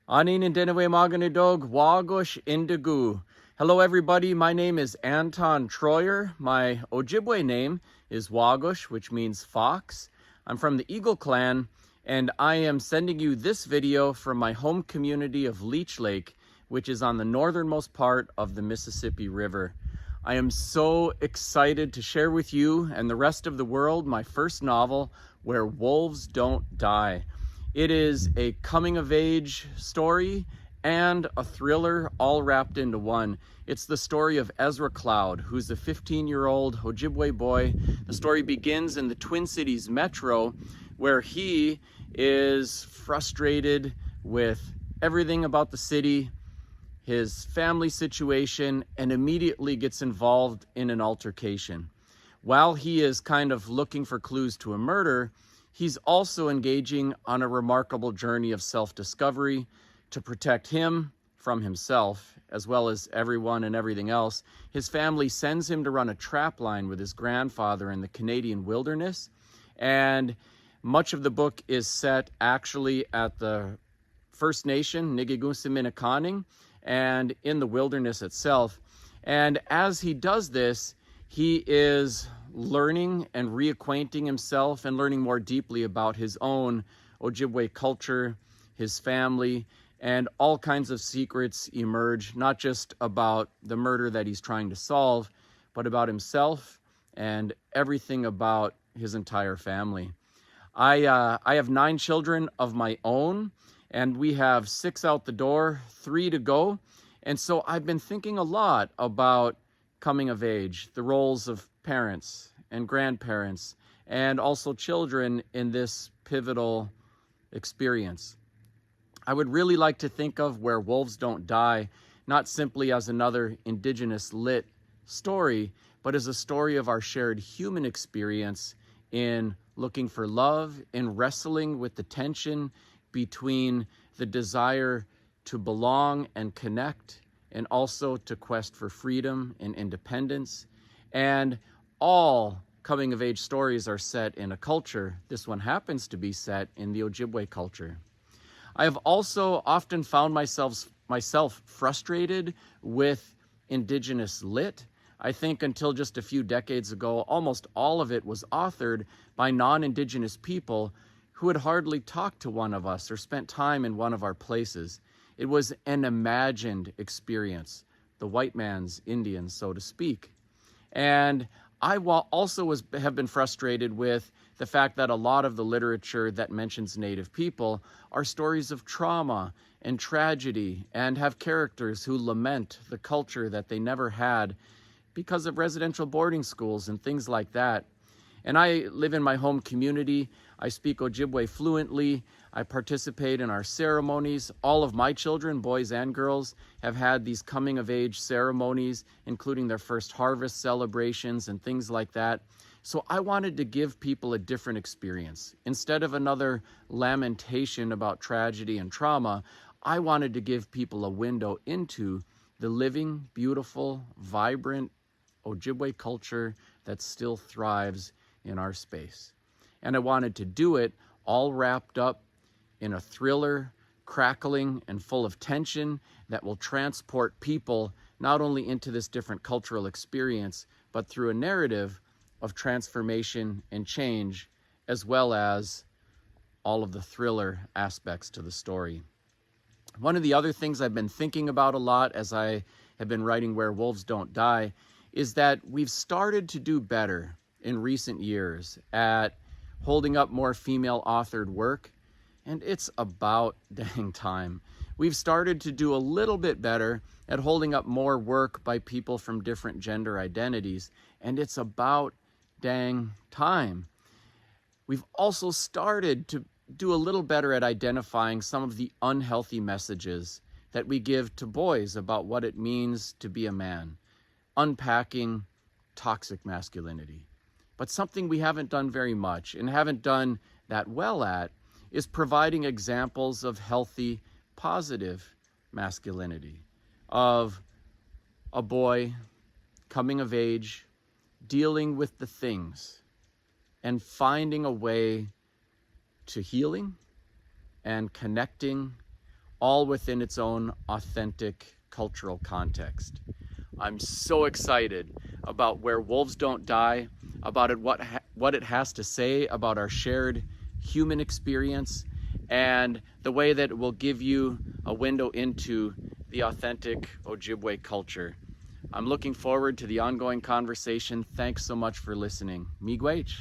Anin indenewe maganidog wagosh indigu. Hello everybody, my name is Anton Treuer. My Ojibwe name is Wagosh, which means fox. I'm from the Eagle clan, and I am sending you this video from my home community of Leech Lake, which is on the northernmost part of the Mississippi River. I am so excited to share with you and the rest of the world my first novel, Where Wolves Don't Die. It is a coming-of-age story and a thriller all wrapped into one. It's the story of Ezra Cloud, who's a 15-year-old Ojibwe boy. The story begins in the Twin Cities metro, where he is frustrated with everything about the city, his family situation, and immediately gets involved in an altercation. While he is kind of looking for clues to a murder, he's also engaging on a remarkable journey of self-discovery to protect him from himself, as well as everyone and everything else. His family sends him to run a trap line with his grandfather in the Canadian wilderness, and much of the book is set actually at the First Nation, Nigigusiminikaning, and in the wilderness itself. And as he does this, he is learning and reacquainting himself and learning more deeply about his own Ojibwe culture, his family, and all kinds of secrets emerge, not just about the murder that he's trying to solve, but about himself and everything about his entire family. I have 9 children of my own, and we have 6 out the door, 3 to go. And so I've been thinking a lot about coming of age, the roles of parents and grandparents, and also children in this pivotal experience. I would really like to think of Where Wolves Don't Die, not simply as another Indigenous lit story, but as a story of our shared human experience in looking for love, in wrestling with the tension between the desire to belong and connect, and also to quest for freedom and independence. And all coming-of-age stories are set in a culture. This one happens to be set in the Ojibwe culture. I have also often found myself frustrated with Indigenous lit. I think until just a few decades ago, almost all of it was authored by non-Indigenous people who had hardly talked to one of us or spent time in one of our places. It was an imagined experience, the white man's Indian, so to speak. And I also have been frustrated with the fact that a lot of the literature that mentions Native people are stories of trauma and tragedy and have characters who lament the culture that they never had because of residential boarding schools and things like that. And I live in my home community. I speak Ojibwe fluently. I participate in our ceremonies. All of my children, boys and girls, have had these coming-of-age ceremonies, including their first harvest celebrations and things like that. So I wanted to give people a different experience. Instead of another lamentation about tragedy and trauma, I wanted to give people a window into the living, beautiful, vibrant Ojibwe culture that still thrives in our space. And I wanted to do it all wrapped up in a thriller, crackling and full of tension that will transport people not only into this different cultural experience, but through a narrative of transformation and change, as well as all of the thriller aspects to the story. One of the other things I've been thinking about a lot as I have been writing Where Wolves Don't Die is that we've started to do better in recent years at holding up more female-authored work, and it's about dang time. We've started to do a little bit better at holding up more work by people from different gender identities, and it's about dang time. We've also started to do a little better at identifying some of the unhealthy messages that we give to boys about what it means to be a man, unpacking toxic masculinity. But something we haven't done very much and haven't done that well at is providing examples of healthy, positive masculinity, of a boy coming of age, dealing with the things, and finding a way to healing and connecting all within its own authentic cultural context. I'm so excited about where Wolves Don't Die, about what it has to say about our shared human experience, and the way that it will give you a window into the authentic Ojibwe culture. I'm looking forward to the ongoing conversation. Thanks so much for listening. Miigwech.